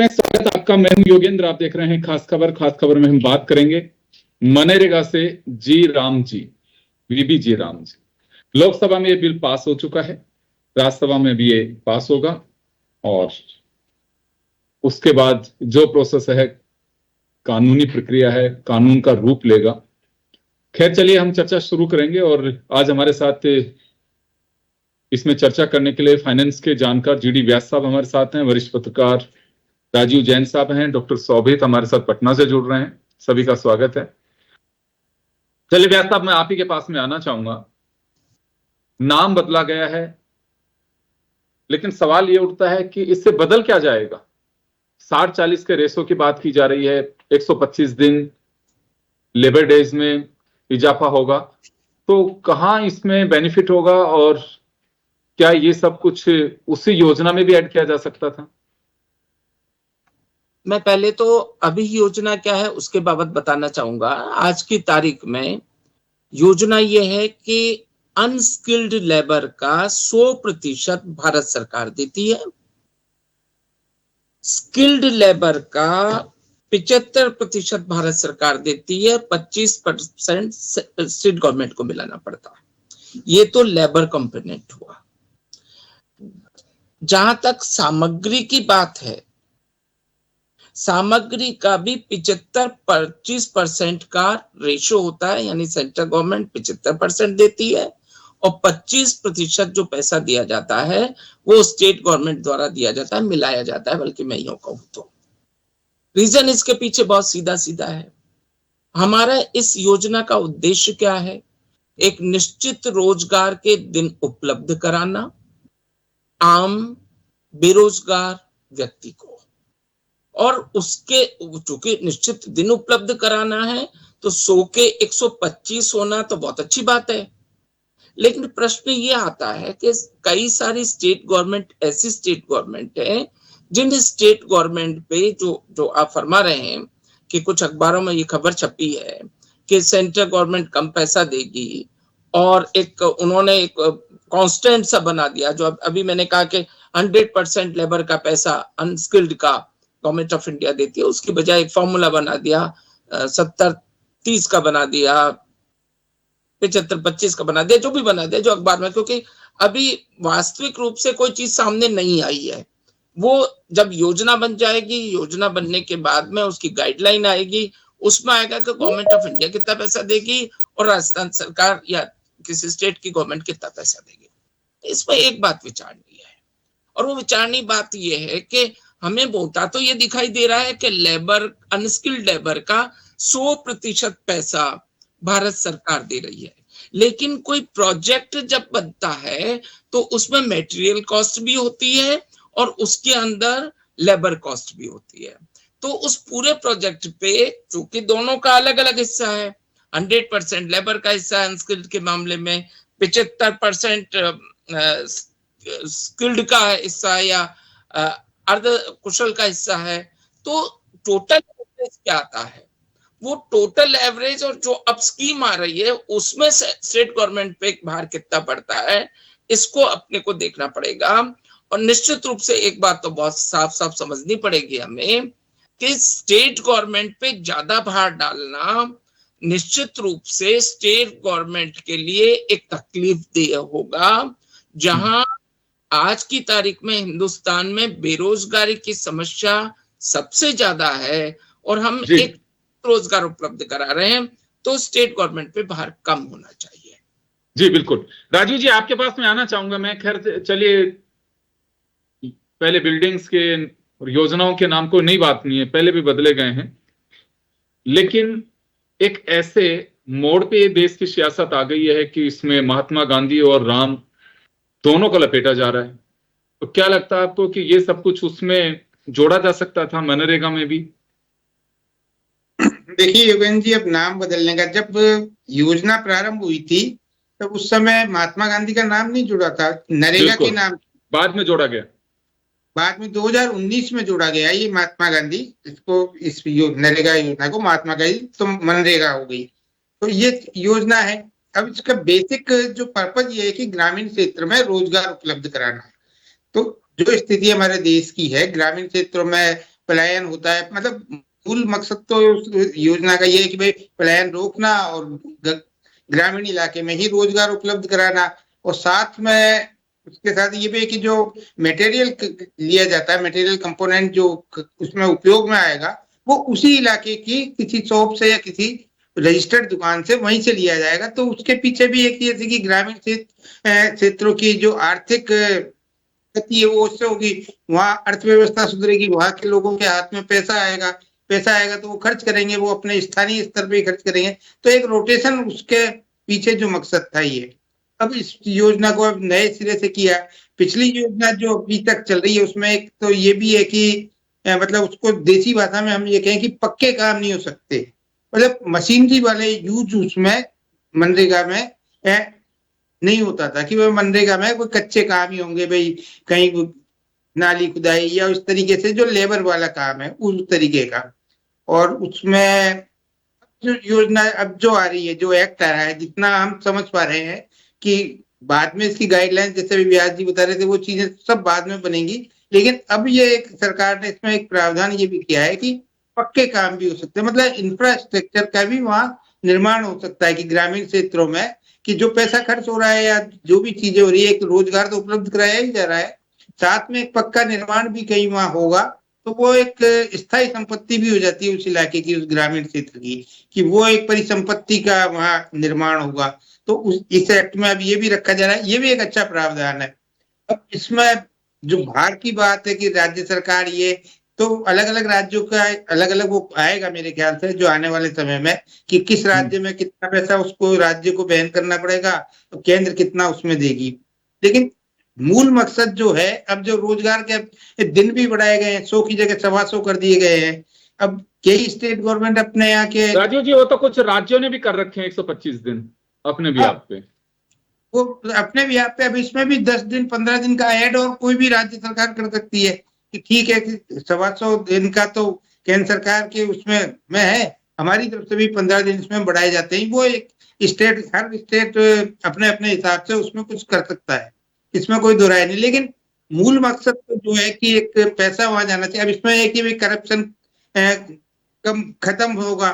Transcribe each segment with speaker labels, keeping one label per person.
Speaker 1: स्वागत आपका। मैं हूं योगेंद्र, आप देख रहे हैं खास खबर। खास खबर में हम बात करेंगे मनरेगा से जी राम जी, वीबी जी राम जी। लोकसभा में ये बिल पास हो चुका है, राज्यसभा में भी ये पास होगा और उसके बाद जो प्रोसेस है, कानूनी प्रक्रिया है, कानून का रूप लेगा। खैर चलिए हम चर्चा शुरू करेंगे और आज हमारे साथ इसमें चर्चा करने के लिए फाइनेंस के जानकार जीडी व्यास साहब हमारे साथ हैं, वरिष्ठ पत्रकार राजीव जैन साहब हैं, डॉक्टर शोभित हमारे साथ पटना से जुड़ रहे हैं। सभी का स्वागत है। चलिए व्यास साहब, मैं आप ही के पास में आना चाहूंगा। नाम बदला गया है, लेकिन सवाल ये उठता है कि इससे बदल क्या जाएगा। 60-40 के रेशो की बात की जा रही है, 125 दिन लेबर डेज में इजाफा होगा, तो कहां इसमें बेनिफिट होगा और क्या ये सब कुछ उसी योजना में भी ऐड किया जा सकता था?
Speaker 2: मैं पहले तो अभी योजना क्या है उसके बाबत बताना चाहूंगा। आज की तारीख में योजना यह है कि अनस्किल्ड लेबर का 100% भारत सरकार देती है, स्किल्ड लेबर का 75% भारत सरकार देती है, 25% स्टेट गवर्नमेंट को मिलाना पड़ता है। ये तो लेबर कंपोनेंट हुआ। जहां तक सामग्री की बात है, सामग्री का भी 75-25% का रेशो होता है, यानी सेंट्रल गवर्नमेंट 75% देती है और 25% जो पैसा दिया जाता है वो स्टेट गवर्नमेंट द्वारा दिया जाता है, मिलाया जाता है। बल्कि मैं यूं कहूं तो रीजन इसके पीछे बहुत सीधा सीधा है। हमारा इस योजना का उद्देश्य क्या है? एक निश्चित रोजगार के दिन उपलब्ध कराना आम बेरोजगार व्यक्ति को, और उसके चूंकि निश्चित दिन उपलब्ध कराना है तो 100 के 125 होना तो बहुत अच्छी बात है। लेकिन प्रश्न ये आता है कि कई सारी स्टेट गवर्नमेंट ऐसी स्टेट गवर्नमेंट है जिन स्टेट गवर्नमेंट पे जो आप फरमा रहे हैं कि कुछ अखबारों में ये खबर छपी है कि सेंट्रल गवर्नमेंट कम पैसा देगी और एक उन्होंने एक कांस्टेंट सा बना दिया। जो अभी मैंने कहा कि 100% लेबर का पैसा अनस्किल्ड का गवर्नमेंट ऑफ इंडिया देती है, उसकी बजाय एक फॉर्मूला बना दिया, 70-30 का बना दिया, 75-25 का बना दिया, जो भी बना दिया जो अखबार में, क्योंकि अभी वास्तविक रूप से कोई चीज सामने नहीं आई है। वो जब योजना बन जाएगी, योजना बनने के बाद में उसकी गाइडलाइन आएगी, उसमें आएगा कि गवर्नमेंट ऑफ इंडिया कितना पैसा देगी और राजस्थान सरकार या किसी स्टेट की गवर्नमेंट कितना पैसा देगी। इसमें एक बात विचारनी है, और वो विचारनी बात ये है कि हमें होता तो ये दिखाई दे रहा है कि लेबर, अनस्किल्ड लेबर का 100% पैसा भारत सरकार दे रही है, लेकिन कोई प्रोजेक्ट जब बनता है तो उसमें मटेरियल कॉस्ट भी होती है और उसके अंदर लेबर कॉस्ट भी होती है। तो उस पूरे प्रोजेक्ट पे चूंकि दोनों का अलग अलग हिस्सा है, 100% लेबर का हिस्सा है अनस्किल्ड के मामले में, 75% स्किल्ड का हिस्सा है या अर्ध कुशल का हिस्सा है, तो टोटल एवरेज क्या आता है? वो टोटल एवरेज और जो अब स्कीम आ रही है उसमें स्टेट गवर्नमेंट पे भार कितना पड़ता है, इसको अपने को देखना पड़ेगा। और निश्चित रूप से एक बात तो बहुत साफ साफ समझनी पड़ेगी हमें कि स्टेट गवर्नमेंट पे ज्यादा भार डालना निश्चित रूप से स्टेट गवर्नमेंट के लिए एक तकलीफ देह होगा। जहां आज की तारीख में हिंदुस्तान में बेरोजगारी की समस्या सबसे ज्यादा है और हम एक रोजगार उपलब्ध करा रहे हैं, तो स्टेट गवर्नमेंट पे भार कम होना चाहिए।
Speaker 1: जी बिल्कुल। राजीव जी, आपके पास में आना चाहूंगा मैं। खैर चलिए, पहले बिल्डिंग्स के और योजनाओं के नाम को नई बात नहीं है, पहले भी बदले गए हैं, लेकिन एक ऐसे मोड़ पे देश की सियासत आ गई है कि इसमें महात्मा गांधी और राम दोनों को लपेटा जा रहा है। तो क्या लगता है आपको कि ये सब कुछ उसमें जोड़ा जा सकता था, मनरेगा में भी?
Speaker 3: देखिए योगेंद्र जी, अब नाम बदलने का, जब योजना प्रारंभ हुई थी तब उस समय महात्मा गांधी का नाम नहीं जुड़ा था, नरेगा के
Speaker 1: बिल्कुल,
Speaker 3: नाम।
Speaker 1: बाद में जोड़ा गया।
Speaker 3: बाद में 2019 में जोड़ा गया ये महात्मा गांधी, इसको नरेगा योजना को महात्मा गांधी तो मनरेगा हो गई। तो ये योजना है। अब इसका बेसिक जो पर्पज ये है कि ग्रामीण क्षेत्र में रोजगार उपलब्ध कराना है। तो जो स्थिति हमारे देश की है, ग्रामीण क्षेत्रों में पलायन होता है, मतलब मूल मकसद तो उस योजना का ये है कि भाई पलायन रोकना और ग्रामीण इलाके में ही रोजगार उपलब्ध कराना। और साथ में उसके साथ ये भी है कि जो मटेरियल लिया जाता है, मटेरियल कंपोनेंट जो उसमें उपयोग में आएगा, वो उसी इलाके की किसी शॉप से या किसी रजिस्टर्ड दुकान से वहीं से लिया जाएगा। तो उसके पीछे भी एक जैसे कि ग्रामीण क्षेत्रों की जो आर्थिक गति है वो उससे होगी, वहां अर्थव्यवस्था सुधरेगी, वहां के लोगों के हाथ में पैसा आएगा, पैसा आएगा तो वो खर्च करेंगे, वो अपने स्थानीय स्तर पे खर्च करेंगे। तो एक रोटेशन उसके पीछे जो मकसद था ये। अब इस योजना को अब नए सिरे से किया। पिछली योजना जो अभी तक चल रही है उसमें एक तो ये भी है कि मतलब उसको देसी भाषा में हम ये कहें कि पक्के काम नहीं हो सकते, मतलब मशीनरी वाले यूज उसमें मनरेगा में नहीं होता था कि वह मनरेगा में कोई कच्चे काम ही होंगे, भाई कहीं नाली खुदाई या उस तरीके से जो लेबर वाला काम है उस तरीके का। और उसमें जो योजना अब जो आ रही है, जो एक्ट आ रहा है, जितना हम समझ पा रहे हैं कि बाद में इसकी गाइडलाइंस, जैसे भी व्यास जी बता रहे थे, वो चीजें सब बाद में बनेंगी। लेकिन अब ये एक सरकार ने इसमें एक प्रावधान ये भी किया है कि पक्के काम भी हो सकते हैं, मतलब इंफ्रास्ट्रक्चर का भी वहां निर्माण हो सकता है कि ग्रामीण क्षेत्रों में कि जो पैसा खर्च हो रहा है या जो भी चीजें हो रही है, एक रोजगार तो उपलब्ध कराया ही जा रहा है, साथ में एक पक्का निर्माण भी कहीं वहां होगा। तो वो एक स्थायी संपत्ति भी हो जाती है उस इलाके की, उस ग्रामीण क्षेत्र की, कि वो एक परिसंपत्ति का वहां निर्माण होगा। तो इस एक्ट में अब ये भी रखा जा रहा है, ये भी एक अच्छा प्रावधान है। अब इसमें जो भार की बात है कि राज्य सरकार ये, तो अलग अलग राज्यों का अलग अलग वो आएगा मेरे ख्याल से जो आने वाले समय में, कि किस राज्य में कितना पैसा उसको राज्य को वहन करना पड़ेगा, तो केंद्र कितना उसमें देगी। लेकिन मूल मकसद जो है, अब जो रोजगार के दिन भी बढ़ाए गए हैं, 100 की जगह 125 कर दिए गए हैं। अब कई स्टेट गवर्नमेंट अपने यहाँ के,
Speaker 1: राजीव जी, वो तो कुछ राज्यों ने भी कर रखे हैं 125 दिन अपने भी आप पे।
Speaker 3: वो अपने भी यहाँ पे अब इसमें भी 10 दिन 15 दिन का ऐड और कोई भी राज्य सरकार कर सकती है कि ठीक है कि 125 दिन का तो केंद्र सरकार के उसमें में है, हमारी तरफ से भी 15 दिन इसमें बढ़ाए जाते हैं। वो एक स्टेट, हर स्टेट अपने अपने हिसाब से उसमें कुछ कर सकता है, इसमें कोई दो राय नहीं। लेकिन मूल मकसद तो जो है कि एक पैसा वहां जाना चाहिए। अब इसमें है कि करप्शन कम खत्म होगा,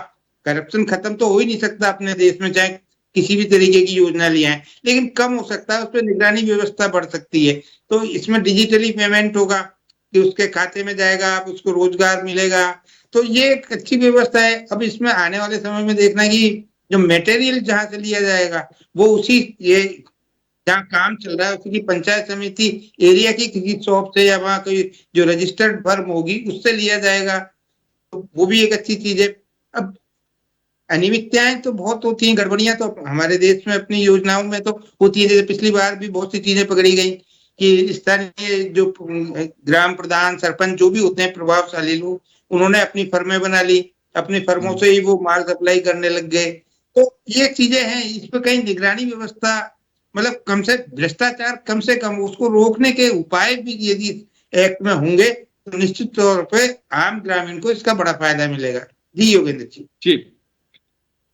Speaker 3: करप्शन खत्म तो हो ही नहीं सकता अपने देश में, चाहे किसी भी तरीके की योजना लिया है, लेकिन कम हो सकता है, उस पर निगरानी व्यवस्था बढ़ सकती है। तो इसमें डिजिटली पेमेंट होगा कि उसके खाते में जाएगा, अब उसको रोजगार मिलेगा। तो ये एक अच्छी व्यवस्था है। अब इसमें आने वाले समय में देखना है कि जो मटेरियल जहां से लिया जाएगा वो उसी ये जहाँ काम चल रहा है उसकी पंचायत समिति एरिया की किसी शॉप से या वहाँ कोई जो रजिस्टर्ड फर्म होगी उससे लिया जाएगा। तो वो भी एक अच्छी चीज है। अब अनियमितताएं तो बहुत होती हैं, गड़बड़ियां तो हमारे देश में अपनी योजनाओं में तो होती है। जैसे पिछली बार भी बहुत सी चीजें पकड़ी गई कि स्थानीय जो ग्राम प्रधान सरपंच जो भी होते हैं प्रभावशाली लोग, उन्होंने अपनी फर्में बना ली, अपनी फर्मों से ही वो माल सप्लाई करने लग गए। तो ये चीजें हैं, इस पर कहीं निगरानी व्यवस्था, मतलब कम से भ्रष्टाचार कम से कम उसको रोकने के उपाय भी यदि एक्ट में होंगे तो निश्चित तौर पर आम ग्रामीण को इसका बड़ा फायदा मिलेगा। जी योगेंद्र जी।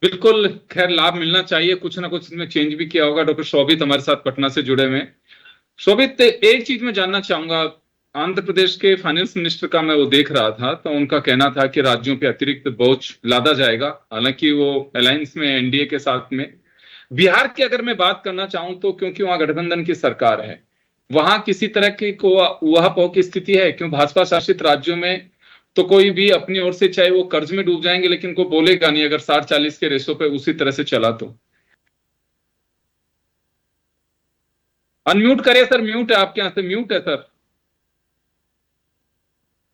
Speaker 1: बिल्कुल, खैर लाभ मिलना चाहिए, कुछ ना कुछ इसमें चेंज भी किया होगा। डॉक्टर शोभित हमारे साथ पटना से जुड़े हुए हैं। शोभित, एक चीज मैं जानना चाहूंगा, आंध्र प्रदेश के फाइनेंस मिनिस्टर का मैं वो देख रहा था तो उनका कहना था कि राज्यों पे अतिरिक्त बोझ लादा जाएगा, हालांकि वो अलायंस में एनडीए के साथ में। बिहार की अगर मैं बात करना चाहूं तो क्योंकि वहां गठबंधन की सरकार है, वहां किसी तरह की को उहापोह की स्थिति है, क्यों भाजपा शासित राज्यों में तो कोई भी अपनी ओर से चाहे वो कर्ज में डूब जाएंगे लेकिन कोई बोलेगा नहीं अगर 60-40 के रेशो पे उसी तरह से चला तो। अनम्यूट करिए सर, म्यूट है आपके यहाँ से, म्यूट है सर।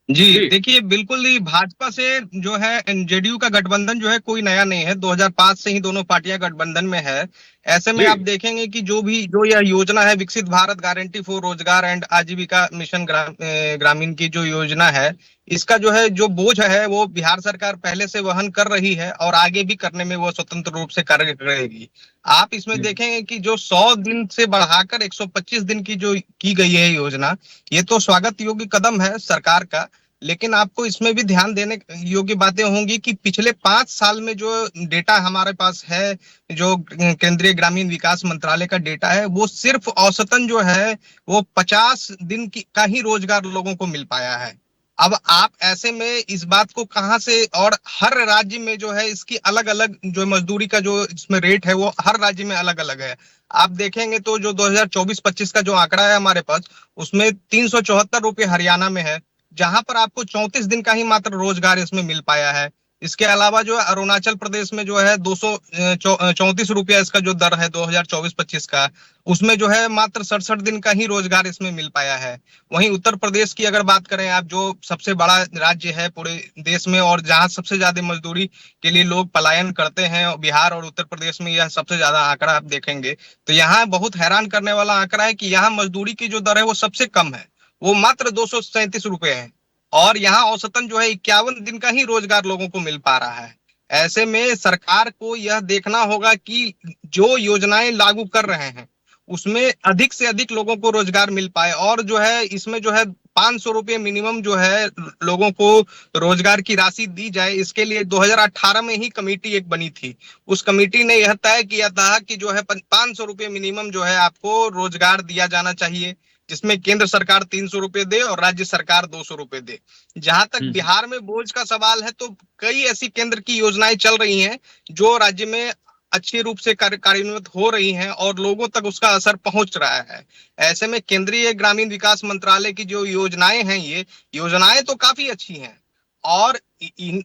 Speaker 4: जी देखिए, बिल्कुल ही भाजपा से जो है जेडीयू का गठबंधन जो है कोई नया नहीं है, 2005 से ही दोनों पार्टियां गठबंधन में है। ऐसे में
Speaker 1: जी।
Speaker 4: आप देखेंगे कि जो यह योजना है, विकसित भारत गारंटी फॉर रोजगार एंड आजीविका मिशन ग्रामीण की जो योजना है, इसका जो है जो बोझ है वो बिहार सरकार पहले से वहन कर रही है और आगे भी करने में वो स्वतंत्र रूप से कार्य करेगी। आप इसमें देखेंगे कि जो 100 दिन से बढ़ाकर 125 दिन की जो की गई है योजना, ये तो स्वागत योग्य कदम है सरकार का। लेकिन आपको इसमें भी ध्यान देने योग्य बातें होंगी कि पिछले 5 साल में जो डेटा हमारे पास है, जो केंद्रीय ग्रामीण विकास मंत्रालय का डेटा है, वो सिर्फ औसतन जो है वो 50 दिन का ही रोजगार लोगों को मिल पाया है। अब आप ऐसे में इस बात को कहां से, और हर राज्य में जो है इसकी अलग अलग जो मजदूरी का जो इसमें रेट है वो हर राज्य में अलग अलग है। आप देखेंगे तो जो 2024-25 का जो आंकड़ा है हमारे पास, उसमें 374 रुपये हरियाणा में है, जहां पर आपको 34 दिन का ही मात्र रोजगार इसमें मिल पाया है। इसके अलावा जो है अरुणाचल प्रदेश में जो है 234 रुपया इसका जो दर है 2024-25 का, उसमें जो है मात्र 67 दिन का ही रोजगार इसमें मिल पाया है। वहीं उत्तर प्रदेश की अगर बात करें आप, जो सबसे बड़ा राज्य है पूरे देश में और जहां सबसे ज्यादा मजदूरी के लिए लोग पलायन करते हैं, बिहार और उत्तर प्रदेश में यह सबसे ज्यादा आंकड़ा आप देखेंगे, तो यहाँ बहुत हैरान करने वाला आंकड़ा है कि यहाँ मजदूरी की जो दर है वो सबसे कम है, वो मात्र 237 रुपए है, और यहाँ औसतन जो है 51 दिन का ही रोजगार लोगों को मिल पा रहा है। ऐसे में सरकार को यह देखना होगा कि जो योजनाएं लागू कर रहे हैं उसमें अधिक से अधिक लोगों को रोजगार मिल पाए, और जो है इसमें जो है 500 रुपये मिनिमम जो है लोगों को रोजगार की राशि दी जाए। इसके लिए 2018 में ही कमेटी एक बनी थी, उस कमेटी ने यह तय किया था कि जो है 500 रुपये मिनिमम जो है आपको रोजगार दिया जाना चाहिए, जिसमें केंद्र सरकार 300 रुपए दे और राज्य सरकार 200 रुपए दे। जहां तक बिहार में बोझ का सवाल है, तो कई ऐसी केंद्र की योजनाएं चल रही हैं जो राज्य में अच्छे रूप से कार्यान्वित हो रही हैं और लोगों तक उसका असर पहुंच रहा है। ऐसे में केंद्रीय ग्रामीण विकास मंत्रालय की जो योजनाएं हैं, ये योजनाएं तो काफी अच्छी हैं, और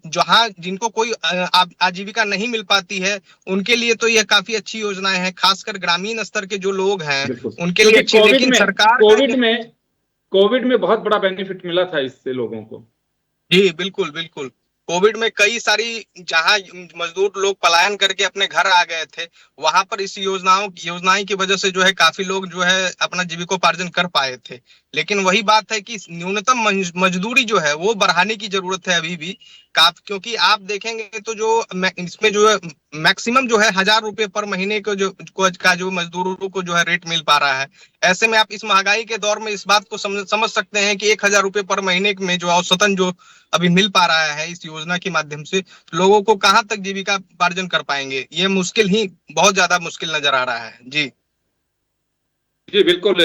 Speaker 4: जहां जिनको कोई आजीविका नहीं मिल पाती है उनके लिए तो यह काफी अच्छी योजनाएं हैं, खासकर ग्रामीण स्तर के जो लोग हैं उनके लिए अच्छी। लेकिन सरकार
Speaker 1: कोविड में बहुत बड़ा बेनिफिट मिला था इससे लोगों को।
Speaker 4: जी बिल्कुल बिल्कुल, कोविड में कई सारी, जहां मजदूर लोग पलायन करके अपने घर आ गए थे, वहां पर इस योजनाएं की वजह से जो है काफी लोग जो है अपना जीविकोपार्जन कर पाए थे। लेकिन वही बात है कि न्यूनतम मजदूरी जो है वो बढ़ाने की जरूरत है अभी भी, क्योंकि आप देखेंगे तो जो इसमें जो है मैक्सिमम जो है 1000 रुपए पर महीने को जो मजदूरों को जो है रेट मिल पा रहा है। ऐसे में आप इस महंगाई के दौर में इस बात को समझ सकते हैं कि 1000 रुपए पर महीने में जो औसतन जो अभी मिल पा रहा है इस योजना के माध्यम से, लोगों को कहां तक जीविका उपार्जन कर पाएंगे, ये मुश्किल ही बहुत ज्यादा मुश्किल नजर आ रहा है। जी
Speaker 1: जी बिल्कुल।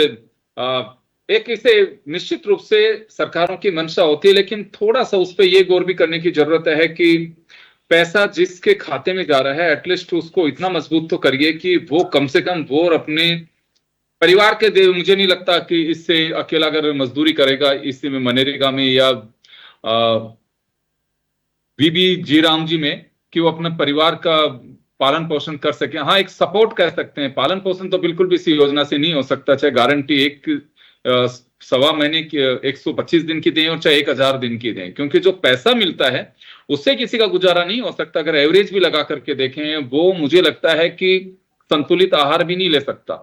Speaker 1: एक इसे निश्चित रूप से सरकारों की मंशा होती है, लेकिन थोड़ा सा उस पर यह गौर भी करने की जरूरत है कि पैसा जिसके खाते में जा रहा है एटलीस्ट उसको इतना मजबूत तो करिए कि वो कम से कम वो और अपने परिवार के दे। मुझे नहीं लगता कि इससे अकेला अगर मजदूरी करेगा इसी में मनरेगा में या बीबी जी राम जी में, कि वो अपने परिवार का पालन पोषण कर सके। हाँ, एक सपोर्ट कह सकते हैं, पालन पोषण तो बिल्कुल भी इस योजना से नहीं हो सकता, चाहे गारंटी एक 1.25 महीने की 125 दिन की दें और चाहे 1000 दिन की दें, क्योंकि जो पैसा मिलता है उससे किसी का गुजारा नहीं हो सकता। अगर एवरेज भी लगा करके देखें, वो मुझे लगता है कि संतुलित आहार भी नहीं ले सकता।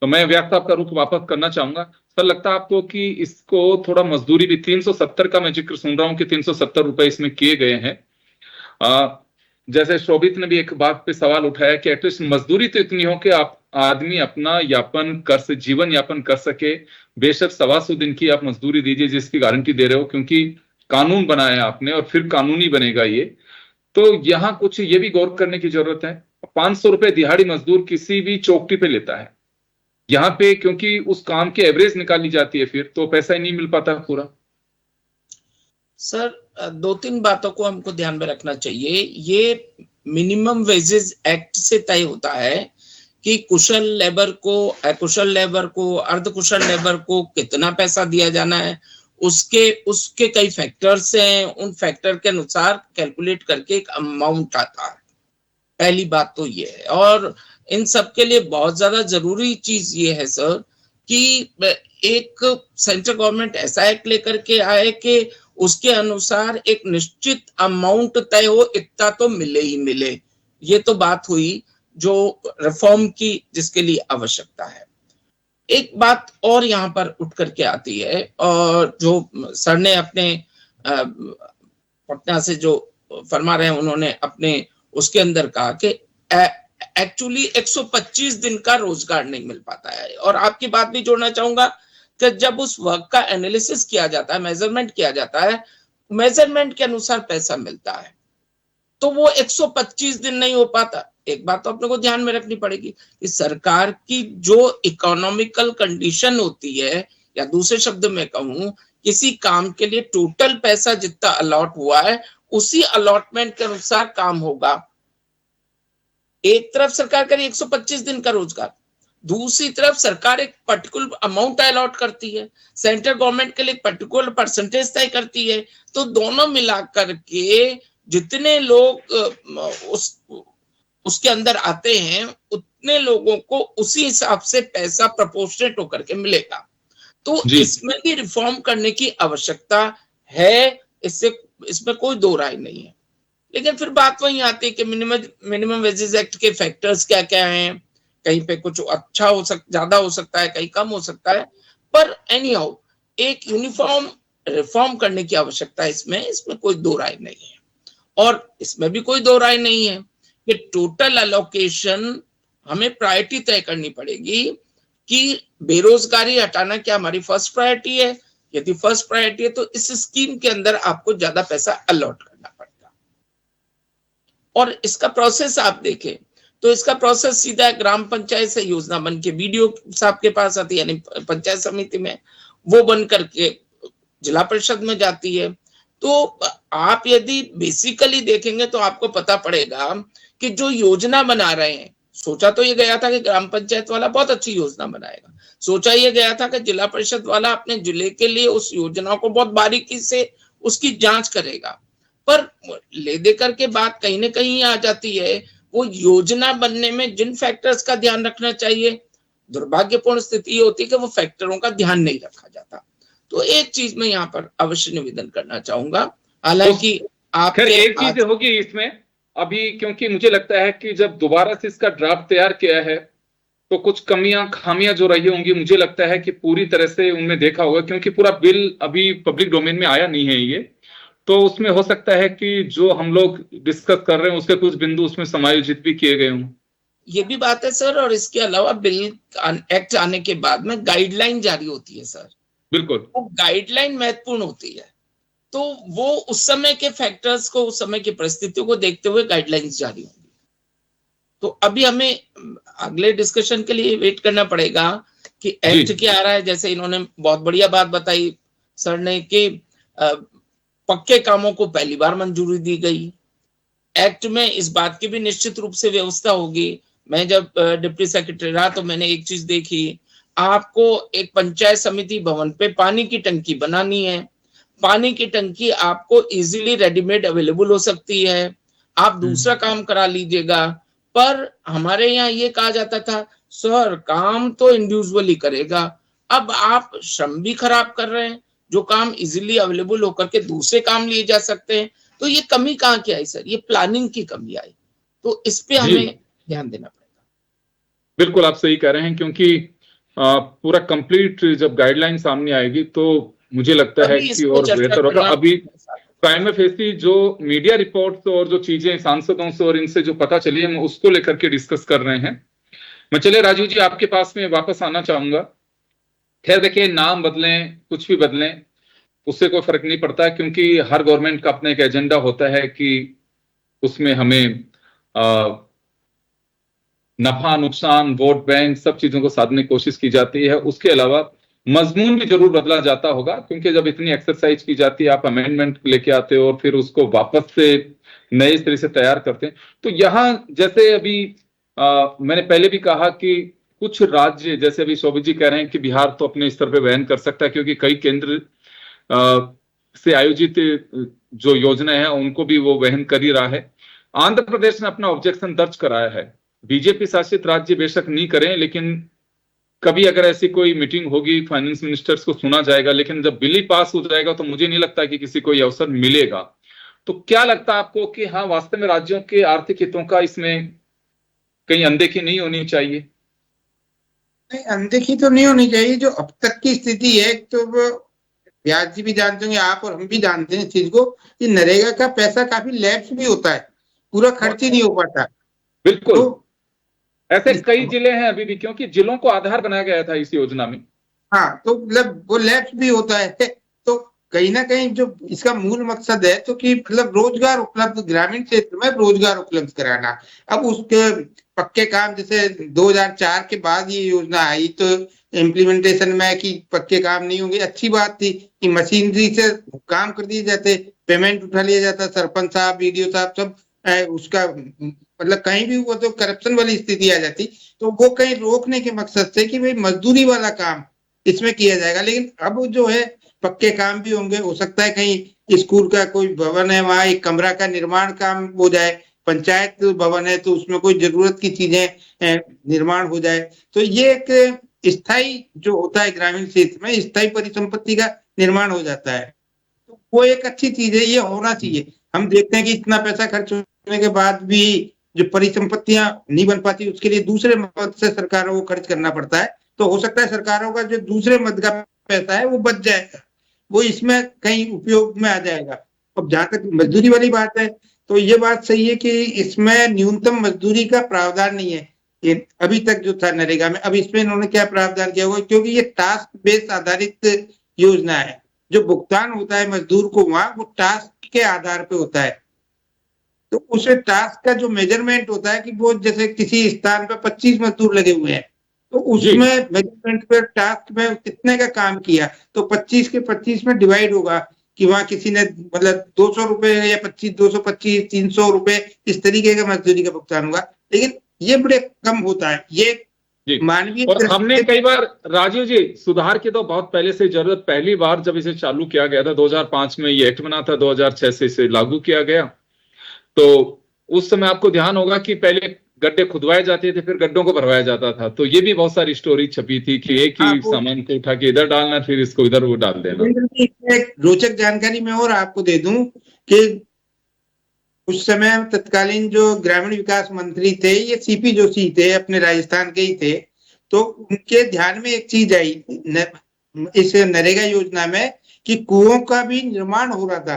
Speaker 1: तो मैं व्याख्या आपका रुख वापस करना चाहूंगा। सर, लगता है आपको कि इसको थोड़ा मजदूरी भी 370 का मैं जिक्र सुन रहा हूं कि 370 रुपए इसमें किए गए हैं। जैसे शोभित ने भी एक बात पे सवाल उठाया कि एटलीस्ट मजदूरी तो इतनी हो कि आप आदमी अपना जीवन यापन कर सके। बेशक 125 दिन की आप मजदूरी दीजिए जिसकी गारंटी दे रहे हो, क्योंकि कानून बनाया आपने और फिर कानूनी बनेगा ये। तो यहाँ कुछ ये भी गौर करने की जरूरत है। 500 रुपए दिहाड़ी मजदूर किसी भी चौकटी पे लेता है यहाँ पे, क्योंकि उस काम की एवरेज निकाली जाती है, फिर तो पैसा ही नहीं मिल पाता पूरा।
Speaker 2: सर, 2-3 बातों को हमको ध्यान में रखना चाहिए। ये मिनिमम वेजेस एक्ट से तय होता है कि कुशल लेबर को, अकुशल लेबर को, अर्धकुशल लेबर को कितना पैसा दिया जाना है। उसके कई फैक्टर्स हैं, उन फैक्टर के अनुसार कैलकुलेट करके एक अमाउंट आता है। पहली बात तो ये है, और इन सब के लिए बहुत ज्यादा जरूरी चीज ये है सर कि एक सेंट्रल गवर्नमेंट ऐसा एक्ट लेकर के आए कि उसके अनुसार एक निश्चित अमाउंट तय हो, इतना तो मिले ही मिले। ये तो बात हुई जो रिफॉर्म की जिसके लिए आवश्यकता है। एक बात और यहाँ पर उठ करके आती है, और जो सर ने अपने पटना से जो फरमा रहे हैं, उन्होंने अपने उसके अंदर कहा कि एक्चुअली 125 दिन का रोजगार नहीं मिल पाता है। और आपकी बात भी जोड़ना चाहूंगा कि जब उस वर्क का एनालिसिस किया जाता है, मेजरमेंट किया जाता है, मेजरमेंट के अनुसार पैसा मिलता है, तो वो 125 दिन नहीं हो पाता। एक बात तो अपने को ध्यान में रखनी पड़ेगी कि सरकार की जो इकोनॉमिकल कंडीशन होती है, या दूसरे शब्द में कहूं, किसी काम के लिए टोटल पैसा जितना अलॉट हुआ है उसी अलॉटमेंट के अनुसार काम होगा। एक तरफ सरकार करी 125 दिन का रोजगार, दूसरी तरफ सरकार एक पर्टिकुलर अमाउंट अलॉट करती है, सेंट्रल गवर्नमेंट के लिए एक पर्टिकुलर परसेंटेज तय करती है। तो दोनों मिलाकर के जितने लोग उसके अंदर आते हैं, उतने लोगों को उसी हिसाब से पैसा प्रोपोर्शनेट होकर के मिलेगा। तो इसमें भी रिफॉर्म करने की आवश्यकता है, इसमें कोई दो राय नहीं है। लेकिन फिर बात वही आती है कि मिनिमम वेजेस एक्ट के फैक्टर्स क्या क्या हैं, कहीं पे कुछ अच्छा हो ज्यादा हो सकता है, कहीं कम हो सकता है, पर एनी हाउ एक यूनिफॉर्म रिफॉर्म करने की आवश्यकता है इसमें कोई दो राय नहीं है। और इसमें भी कोई दो राय नहीं है कि टोटल अलोकेशन हमें प्रायोरिटी तय करनी पड़ेगी कि बेरोजगारी हटाना क्या हमारी फर्स्ट प्रायोरिटी है। यदि फर्स्ट प्रायोरिटी है तो इस स्कीम के अंदर आपको ज्यादा पैसा अलॉट करना पड़ेगा। और इसका प्रोसेस आप देखें तो इसका प्रोसेस सीधा ग्राम पंचायत से योजना बन के बीडीओ साहब के पास आती है, यानी पंचायत समिति में, वो बन करके जिला परिषद में जाती है। तो आप यदि बेसिकली देखेंगे तो आपको पता पड़ेगा कि जो योजना बना रहे हैं, सोचा तो ये गया था कि ग्राम पंचायत वाला बहुत अच्छी योजना बनाएगा, सोचा ये गया था कि जिला परिषद वाला अपने जिले के लिए उस योजना को बहुत बारीकी से उसकी जांच करेगा, पर ले देकर के बात कहीं ना कहीं आ जाती है। वो योजना बनने में जिन फैक्टर्स का ध्यान रखना चाहिए, दुर्भाग्यपूर्ण स्थिति ये होती है कि वो फैक्टरों का ध्यान नहीं रखा जाता। तो एक चीज मैं यहाँ पर अवश्य निवेदन करना चाहूंगा, हालांकि आप
Speaker 1: एक चीज होगी इसमें अभी, क्योंकि मुझे लगता है कि जब दोबारा से इसका ड्राफ्ट तैयार किया है तो कुछ कमियां खामियां जो रही होंगी, मुझे लगता है कि पूरी तरह से उनमें देखा होगा, क्योंकि पूरा बिल अभी पब्लिक डोमेन में आया नहीं है ये, तो उसमें हो सकता है कि जो हम लोग डिस्कस कर रहे हैं उसके कुछ बिंदु उसमें समायोजित भी किए गए हों।
Speaker 2: ये भी बात है सर, और इसके अलावा बिल एक्ट आने के बाद में गाइडलाइन जारी होती है सर,
Speaker 1: बिल्कुल
Speaker 2: वो गाइडलाइन महत्वपूर्ण होती है। तो वो उस समय के फैक्टर्स को, उस समय की परिस्थितियों को देखते हुए गाइडलाइंस जारी होंगी। तो अभी हमें अगले डिस्कशन के लिए वेट करना पड़ेगा कि एक्ट क्या आ रहा है। जैसे इन्होंने बहुत बढ़िया बात बताई सर ने कि पक्के कामों को पहली बार मंजूरी दी गई। एक्ट में इस बात की भी निश्चित रूप से व्यवस्था होगी। मैं जब डिप्टी सेक्रेटरी रहा तो मैंने एक चीज देखी, आपको एक पंचायत समिति भवन पे पानी की टंकी बनानी है, पानी की टंकी आपको इजीली रेडीमेड अवेलेबल हो सकती है, आप दूसरा काम करा लीजिएगा। पर हमारे यहाँ ये कहा जाता था, सर काम तो इंडिविजुअली करेगा। अब आप श्रम भी खराब कर रहे हैं, जो काम इजीली अवेलेबल होकर के दूसरे काम लिए जा सकते हैं। तो ये कमी कहाँ की आई सर? ये प्लानिंग की कमी आई। तो इस पे हमें ध्यान देना पड़ेगा।
Speaker 1: बिल्कुल आप सही कह रहे हैं, क्योंकि पूरा कंप्लीट जब गाइडलाइन सामने आएगी तो मुझे लगता है कि और बेहतर होगा। अभी प्राइम फेसी जो मीडिया रिपोर्ट्स और जो चीजें सांसदों से और इनसे जो पता चली है, उसको लेकर के डिस्कस कर रहे हैं। मैं चले राजीव जी आपके पास में वापस आना चाहूंगा। खैर देखिए, नाम बदलें कुछ भी बदलें उससे कोई फर्क नहीं पड़ता, क्योंकि हर गवर्नमेंट का अपना एक एजेंडा होता है कि उसमें हमें नफा नुकसान वोट बैंक सब चीजों को साधने की कोशिश की जाती है। उसके अलावा मजमून भी जरूर बदला जाता होगा, क्योंकि जब इतनी एक्सरसाइज की जाती है, आप अमेंडमेंट लेके आते हो और फिर उसको वापस से नए सिरे से तैयार करते हैं। तो यहाँ जैसे अभी मैंने पहले भी कहा कि कुछ राज्य, जैसे अभी शोभित जी कह रहे हैं कि बिहार तो अपने स्तर पे वहन कर सकता है, क्योंकि कई केंद्र से आयोजित जो योजना है उनको भी वो वहन कर ही रहा है। आंध्र प्रदेश ने अपना ऑब्जेक्शन दर्ज कराया है। बीजेपी शासित राज्य बेशक नहीं करें, लेकिन कभी अगर ऐसी कोई मीटिंग होगी फाइनेंस मिनिस्टर्स को सुना जाएगा, लेकिन जब बिल ही पास हो जाएगा तो मुझे नहीं लगता कि किसी को ये अवसर मिलेगा। तो क्या लगता है आपको कि हाँ वास्तव में राज्यों के आर्थिक हितों का इसमें कहीं अनदेखी नहीं होनी चाहिए?
Speaker 3: नहीं, अनदेखी तो नहीं होनी चाहिए। जो अब तक की स्थिति है, तो व्यास जी भी जानते होंगे, आप और हम भी जानते हैं इस चीज को, कि नरेगा का पैसा काफी लैप्स भी होता है, पूरा खर्च ही नहीं हो पाता।
Speaker 1: बिल्कुल,
Speaker 3: तो
Speaker 1: ऐसे कई जिले हैं अभी भी, क्योंकि जिलों को आधार बनाया गया था इस योजना में।
Speaker 3: हाँ, तो मतलब वो लैप्स भी होता है। तो कहीं ना कहीं जो इसका मूल मकसद है, तो कि मतलब रोजगार उपलब्ध, ग्रामीण क्षेत्र में रोजगार उपलब्ध कराना। अब उसके पक्के काम, जैसे 2004 के बाद ये योजना आई, तो इम्प्लीमेंटेशन में कि पक्के काम नहीं होंगे, अच्छी बात थी कि मशीनरी से काम कर दिए जाते, पेमेंट उठा लिया जाता, सरपंच साहब, बीडीओ साहब सब उसका मतलब कहीं भी हुआ तो करप्शन वाली स्थिति आ जाती। तो वो कहीं रोकने के मकसद से कि भाई मजदूरी वाला काम इसमें किया जाएगा। लेकिन अब जो है पक्के काम भी होंगे, हो सकता है कहीं स्कूल का कोई भवन है, वहां एक कमरा का निर्माण काम हो जाए, पंचायत भवन है तो उसमें कोई जरूरत की चीजें निर्माण हो जाए। तो ये एक स्थायी जो होता है ग्रामीण क्षेत्र में, स्थायी परिसंपत्ति का निर्माण हो जाता है। तो वो एक अच्छी चीज है, ये होना चाहिए। हम देखते हैं कि इतना पैसा खर्च होने के बाद भी जो परिसंपत्तियां नहीं बन पाती, उसके लिए दूसरे मद से सरकारों को खर्च करना पड़ता है। तो हो सकता है सरकारों का जो दूसरे मद का पैसा है वो बच जाएगा, वो इसमें कहीं उपयोग में आ जाएगा। अब जहां तक मजदूरी वाली बात है, तो ये बात सही है कि इसमें न्यूनतम मजदूरी का प्रावधान नहीं है। ये अभी तक जो था नरेगा में, अब इसमें इन्होंने क्या प्रावधान किया होगा, क्योंकि ये टास्क बेस्ड आधारित योजना है। जो भुगतान होता है मजदूर को वहां, वो टास्क के आधार पे होता है। तो उस टास्क का जो मेजरमेंट होता है कि वो जैसे किसी स्थान पे 25 मजदूर लगे हुए हैं, तो उसमें मेजरमेंट पे टास्क में कितने का काम किया, तो 25 के 25 में डिवाइड होगा कि वहां किसी ने मतलब 200 रुपए या 25, 225, 300 रुपए इस तरीके का मजदूरी का भुगतान होगा। लेकिन ये बड़े कम होता है, ये मानवीय।
Speaker 1: और हमने कई बार, राजीव जी, सुधार की तो बहुत पहले से जरूरत, पहली बार जब इसे चालू किया गया था 2005 में, ये एक्ट बना था, 2006 से इसे लागू किया गया। तो उस समय आपको ध्यान होगा कि पहले गड्ढे खुदवाए जाते थे, फिर गड्ढों को भरवाया जाता था। तो ये भी बहुत सारी स्टोरी छपी थी कि एक ही सामान को उठा के इधर डालना, फिर इसको इधर वो डाल देना।
Speaker 3: एक रोचक जानकारी मैं और आपको दे दूं कि उस समय तत्कालीन जो ग्रामीण विकास मंत्री थे, ये सीपी जोशी थे, अपने राजस्थान के ही थे। तो उनके ध्यान में एक चीज आई इस नरेगा योजना में कि कुओं का भी निर्माण हो रहा था।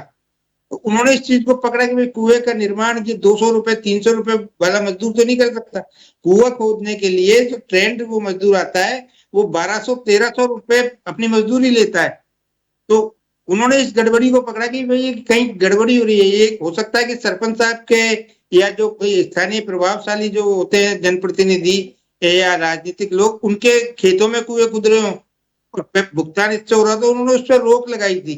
Speaker 3: तो उन्होंने इस चीज को पकड़ा कि भाई कुएं का निर्माण जो 200 रुपए 300 रुपए वाला मजदूर तो नहीं कर सकता। कुआं खोदने के लिए जो ट्रेंड वो मजदूर आता है, वो 1200-1300 रुपए अपनी मजदूरी लेता है। तो उन्होंने इस गड़बड़ी को पकड़ा कि भाई कहीं गड़बड़ी हो रही है। ये हो सकता है कि सरपंच साहब के या जो कोई स्थानीय प्रभावशाली जो होते हैं जनप्रतिनिधि या राजनीतिक लोग, उनके खेतों में कुएं खुद रहे हो और भुगतान इससे हो रहा, तो उन्होंने उस पर रोक लगाई थी।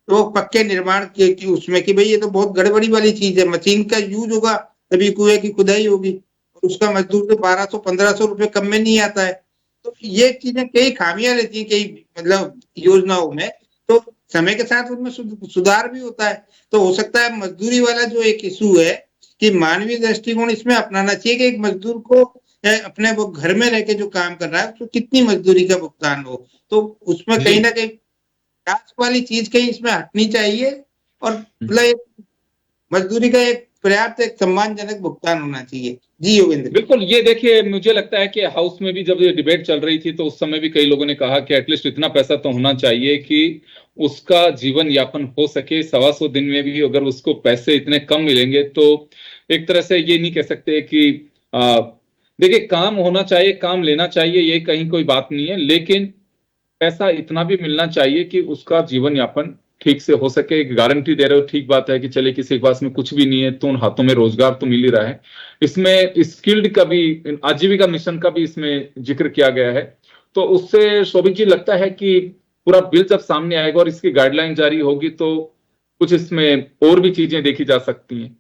Speaker 3: तो पक्के निर्माण के उसमें कि भाई ये तो बहुत गड़बड़ी वाली चीज है, मशीन का यूज होगा तभी कुएं की खुदाई होगी, और उसका मजदूर तो 1200-1500 रुपए कम में नहीं आता है। तो ये चीजें कई खामियां रहती है कई मतलब योजनाओं में। तो समय के साथ उनमें सुधार भी होता है। तो हो सकता है मजदूरी वाला जो एक इशू है कि मानवीय दृष्टिकोण इसमें अपनाना चाहिए कि एक मजदूर को अपने वो घर में रह के जो काम कर रहा है उसको कितनी मजदूरी का भुगतान हो। तो उसमें कहीं ना कहीं टास्क वाली चीज कहीं इसमें हटनी चाहिए, और मतलब मजदूरी का एक पर्याप्त एक सम्मानजनक भुगतान होना चाहिए। जी योगेंद्र।
Speaker 1: बिल्कुल, ये देखिए, मुझे लगता है कि हाउस में भी जब ये डिबेट चल रही थी तो उस समय भी कई लोगों ने कहा कि एटलीस्ट इतना पैसा तो होना चाहिए कि उसका जीवन यापन हो सके। 125 दिन में भी अगर उसको पैसे इतने कम मिलेंगे तो एक तरह से ये नहीं कह सकते कि देखिए, काम होना चाहिए, काम लेना चाहिए, ये कहीं कोई बात नहीं है, लेकिन पैसा इतना भी मिलना चाहिए कि उसका जीवन यापन ठीक से हो सके। गारंटी दे रहे हो, ठीक बात है कि चले किसी के पास में कुछ भी नहीं है तो उन हाथों में रोजगार तो मिल ही रहा है। इसमें स्किल्ड का भी, आजीविका मिशन का भी इसमें जिक्र किया गया है। तो उससे शोभित जी लगता है कि पूरा बिल जब सामने आएगा और इसकी गाइडलाइन जारी होगी तो कुछ इसमें और भी चीजें देखी जा सकती हैं।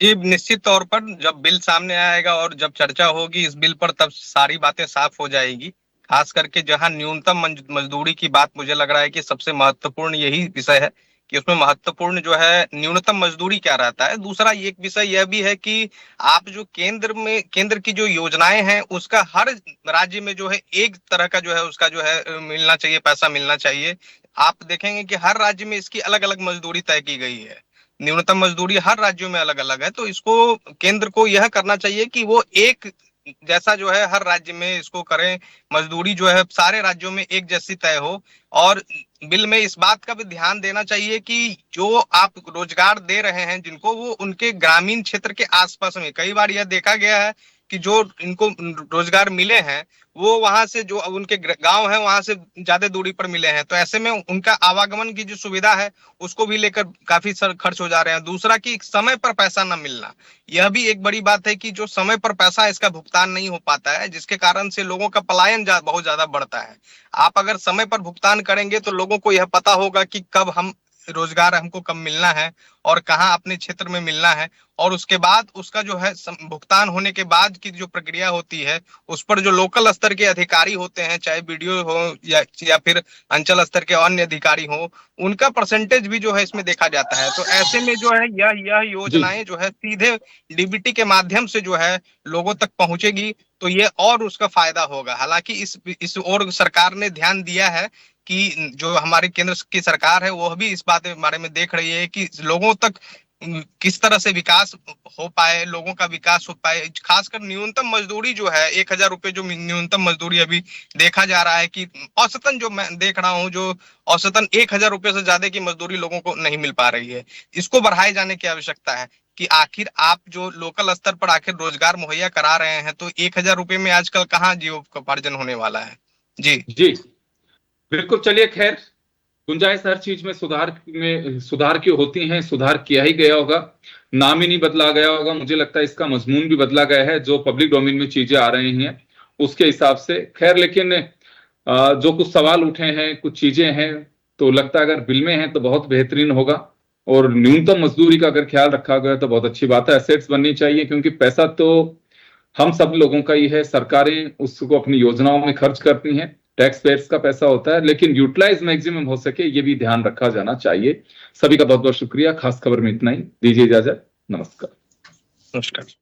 Speaker 4: जी, निश्चित तौर पर जब बिल सामने आएगा और जब चर्चा होगी इस बिल पर, तब सारी बातें साफ हो जाएगी। खास करके जहां न्यूनतम मजदूरी की बात, मुझे लग रहा है कि सबसे महत्वपूर्ण यही विषय है कि उसमें महत्वपूर्ण जो है न्यूनतम मजदूरी क्या रहता है। दूसरा एक विषय यह भी है कि आप जो केंद्र की जो योजनाएं हैं उसका हर राज्य में जो है एक तरह का जो है उसका जो है मिलना चाहिए, पैसा मिलना चाहिए। आप देखेंगे कि हर राज्य में इसकी अलग अलग मजदूरी तय की गई है, न्यूनतम मजदूरी हर राज्यों में अलग अलग है। तो इसको केंद्र को यह करना चाहिए कि वो एक जैसा जो है हर राज्य में इसको करें, मजदूरी जो है सारे राज्यों में एक जैसी तय हो। और बिल में इस बात का भी ध्यान देना चाहिए कि जो आप रोजगार दे रहे हैं जिनको, वो उनके ग्रामीण क्षेत्र के आसपास में। कई बार यह देखा गया है कि जो इनको रोजगार मिले हैं वो वहां से जो उनके गांव है वहां से ज्यादा दूरी पर मिले हैं, तो ऐसे में उनका आवागमन की जो सुविधा है उसको भी लेकर काफी खर्च हो जा रहे हैं। दूसरा कि समय पर पैसा न मिलना, यह भी एक बड़ी बात है कि जो समय पर पैसा इसका भुगतान नहीं हो पाता है, जिसके कारण से लोगों का पलायन बहुत ज्यादा बढ़ता है। आप अगर समय पर भुगतान करेंगे तो लोगों को यह पता होगा कि कब हम रोजगार हमको कब मिलना है और कहाँ अपने क्षेत्र में मिलना है, और उसके बाद उसका जो है भुगतान होने के बाद की जो प्रक्रिया होती है उस पर जो लोकल स्तर के अधिकारी होते हैं, चाहे बीडीओ हो या फिर अंचल स्तर के अन्य अधिकारी हो, उनका परसेंटेज भी जो है इसमें देखा जाता है। तो ऐसे में जो है यह योजनाएं जो है सीधे डीबीटी के माध्यम से जो है लोगों तक पहुंचेगी तो ये और उसका फायदा होगा। हालांकि इस और सरकार ने ध्यान दिया है कि जो हमारी केंद्र की सरकार है वो भी इस बारे में देख रही है कि लोगों तक किस तरह से विकास हो पाए, लोगों का विकास हो पाए। खासकर न्यूनतम मजदूरी जो है 1,000 रुपए जो न्यूनतम मजदूरी अभी देखा जा रहा है कि औसतन जो मैं देख रहा हूँ जो औसतन 1,000 रुपए से ज्यादा की मजदूरी लोगों को नहीं मिल पा रही है। इसको बढ़ाए जाने की आवश्यकता है कि आखिर आप जो लोकल स्तर पर आखिर रोजगार मुहैया करा रहे हैं तो 1,000 रुपए में आजकल कहाँ जीवोपार्जन होने वाला है। जी
Speaker 1: बिल्कुल। चलिए खैर, गुंजाइश हर चीज में सुधार की होती है, सुधार किया ही गया होगा, नाम ही नहीं बदला गया होगा। मुझे लगता है इसका मजमून भी बदला गया है, जो पब्लिक डोमेन में चीजें आ रही हैं उसके हिसाब से। खैर, लेकिन जो कुछ सवाल उठे हैं, कुछ चीजें हैं, तो लगता है अगर बिल में है तो बहुत बेहतरीन होगा। और न्यूनतम मजदूरी का अगर ख्याल रखा गया तो बहुत अच्छी बात है। एसेट्स बननी चाहिए, क्योंकि पैसा तो हम सब लोगों का ही है, सरकारें उसको अपनी योजनाओं में खर्च करती हैं, टैक्स पेयर्स का पैसा होता है, लेकिन यूटिलाइज मैक्सिमम हो सके ये भी ध्यान रखा जाना चाहिए। सभी का बहुत बहुत शुक्रिया। खास खबर में इतना ही, दीजिए इजाजत। नमस्कार।